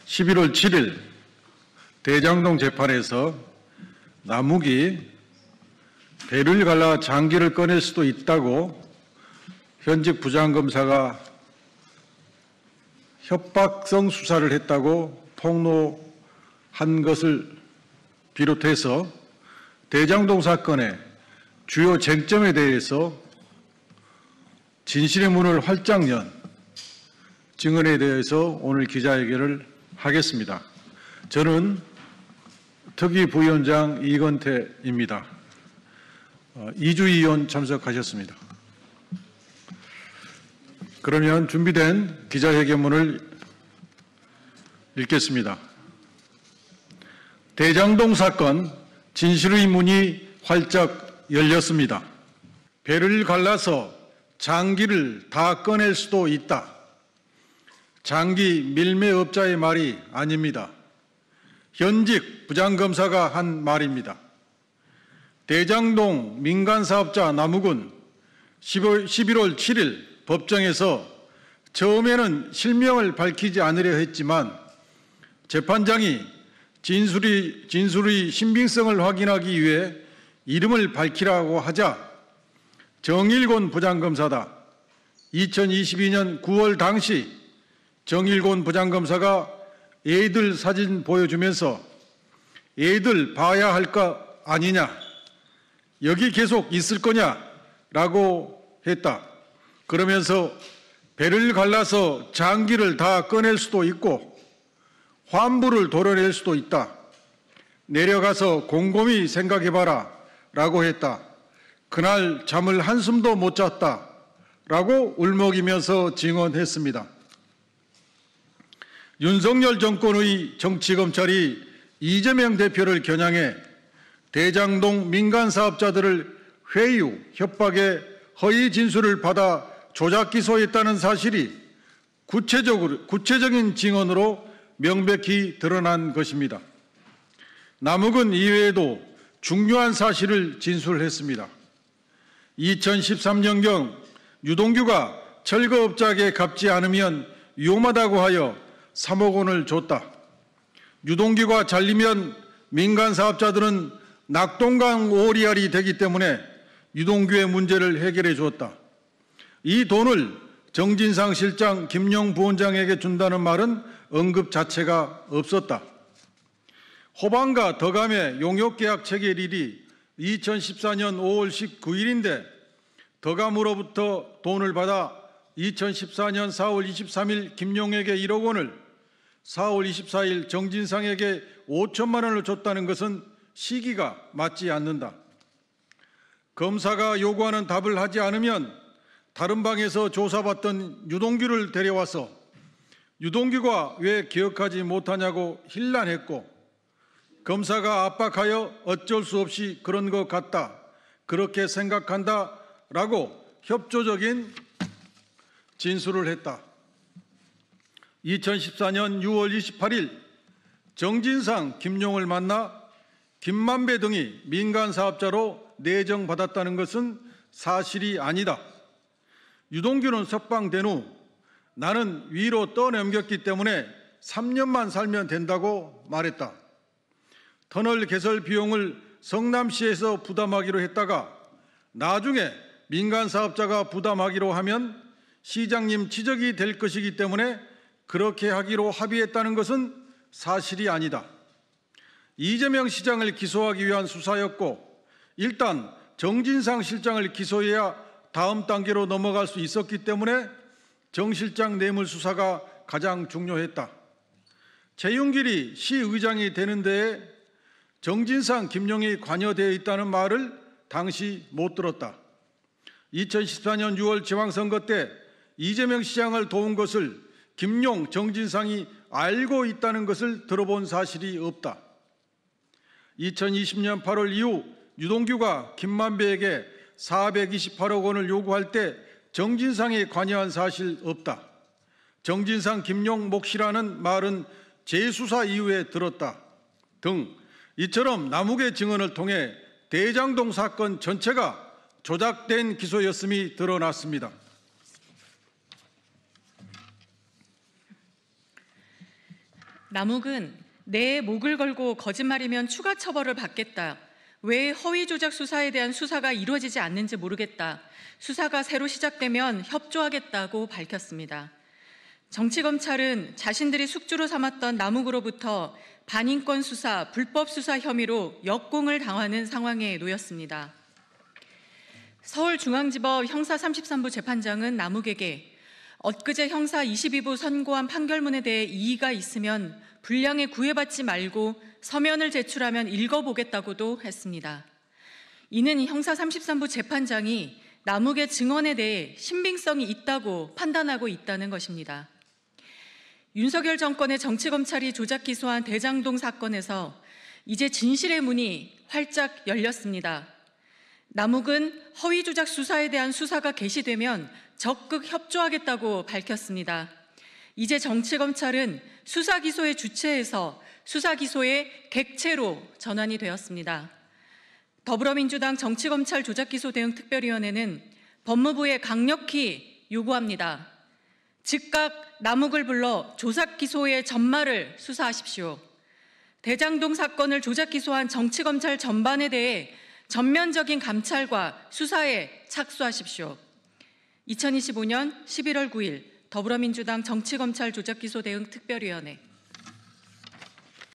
11월 7일 대장동 재판에서 남욱이 배를 갈라 장기를 꺼낼 수도 있다고 현직 부장검사가 협박성 수사를 했다고 폭로한 것을 비롯해서 대장동 사건의 주요 쟁점에 대해서 진실의 문을 활짝 연 증언에 대해서 오늘 기자회견을 하겠습니다. 저는 특위부위원장 이건태입니다. 이주희 의원 참석하셨습니다. 그러면 준비된 기자회견문을 읽겠습니다. 대장동 사건 진실의 문이 활짝 열렸습니다. 배를 갈라서 장기를 다 꺼낼 수도 있다. 장기 밀매업자의 말이 아닙니다. 현직 부장검사가 한 말입니다. 대장동 민간사업자 남욱은 11월 7일 법정에서 처음에는 실명을 밝히지 않으려 했지만 재판장이 진술의 신빙성을 확인하기 위해 이름을 밝히라고 하자 정일곤 부장검사다. 2022년 9월 당시 정일곤 부장검사가 애들 사진 보여주면서 애들 봐야 할 거 아니냐, 여기 계속 있을 거냐라고 했다. 그러면서 배를 갈라서 장기를 다 꺼낼 수도 있고 환부를 도려낼 수도 있다. 내려가서 곰곰이 생각해봐라 라고 했다. 그날 잠을 한숨도 못 잤다 라고 울먹이면서 증언했습니다. 윤석열 정권의 정치검찰이 이재명 대표를 겨냥해 대장동 민간사업자들을 회유, 협박에 허위 진술을 받아 조작 기소했다는 사실이 구체적인 증언으로 명백히 드러난 것입니다. 남욱은 이외에도 중요한 사실을 진술했습니다. 2013년경 유동규가 철거업자에게 갚지 않으면 위험하다고 하여 3억 원을 줬다. 유동규가 잘리면 민간사업자들은 낙동강 오리알이 되기 때문에 유동규의 문제를 해결해 주었다. 이 돈을 정진상 실장, 김용 부원장에게 준다는 말은 언급 자체가 없었다. 호반과 덕암의 용역계약 체결일이 2014년 5월 19일인데 덕암으로부터 돈을 받아 2014년 4월 23일 김용에게 1억 원을 4월 24일 정진상에게 5천만 원을 줬다는 것은 시기가 맞지 않는다. 검사가 요구하는 답을 하지 않으면 다른 방에서 조사받던 유동규를 데려와서 유동규가 왜 기억하지 못하냐고 힐난했고 검사가 압박하여 어쩔 수 없이 그런 것 같다. 그렇게 생각한다. 라고 협조적인 진술을 했다. 2014년 6월 28일 정진상, 김용을 만나 김만배 등이 민간사업자로 내정받았다는 것은 사실이 아니다. 유동규는 석방된 후 나는 위로 떠넘겼기 때문에 3년만 살면 된다고 말했다. 터널 개설 비용을 성남시에서 부담하기로 했다가 나중에 민간사업자가 부담하기로 하면 시장님 지적이 될 것이기 때문에 그렇게 하기로 합의했다는 것은 사실이 아니다. 이재명 시장을 기소하기 위한 수사였고 일단 정진상 실장을 기소해야 다음 단계로 넘어갈 수 있었기 때문에 정 실장 뇌물 수사가 가장 중요했다. 최윤길이 시의장이 되는 데에 정진상, 김용이 관여되어 있다는 말을 당시 못 들었다. 2014년 6월 지방선거 때 이재명 시장을 도운 것을 김용, 정진상이 알고 있다는 것을 들어본 사실이 없다. 2020년 8월 이후 유동규가 김만배에게 428억 원을 요구할 때 정진상이 관여한 사실 없다. 정진상, 김용 몫이라는 말은 재수사 이후에 들었다. 등 이처럼 남욱의 증언을 통해 대장동 사건 전체가 조작된 기소였음이 드러났습니다. 남욱은 내 목을 걸고 거짓말이면 추가 처벌을 받겠다. 왜 허위 조작 수사에 대한 수사가 이루어지지 않는지 모르겠다. 수사가 새로 시작되면 협조하겠다고 밝혔습니다. 정치검찰은 자신들이 숙주로 삼았던 남욱으로부터 반인권 수사, 불법 수사 혐의로 역공을 당하는 상황에 놓였습니다. 서울중앙지법 형사 33부 재판장은 남욱에게 엊그제 형사 22부 선고한 판결문에 대해 이의가 있으면 불량에 구애받지 말고 서면을 제출하면 읽어보겠다고도 했습니다. 이는 형사 33부 재판장이 남욱의 증언에 대해 신빙성이 있다고 판단하고 있다는 것입니다. 윤석열 정권의 정치검찰이 조작 기소한 대장동 사건에서 이제 진실의 문이 활짝 열렸습니다. 남욱은 허위 조작 수사에 대한 수사가 개시되면 적극 협조하겠다고 밝혔습니다. 이제 정치검찰은 수사기소의 주체에서 수사기소의 객체로 전환이 되었습니다. 더불어민주당 정치검찰 조작기소 대응 특별위원회는 법무부에 강력히 요구합니다. 즉각 남욱을 불러 조작기소의 전말을 수사하십시오. 대장동 사건을 조작기소한 정치검찰 전반에 대해 전면적인 감찰과 수사에 착수하십시오. 2025년 11월 9일 더불어민주당 정치검찰 조작기소 대응 특별위원회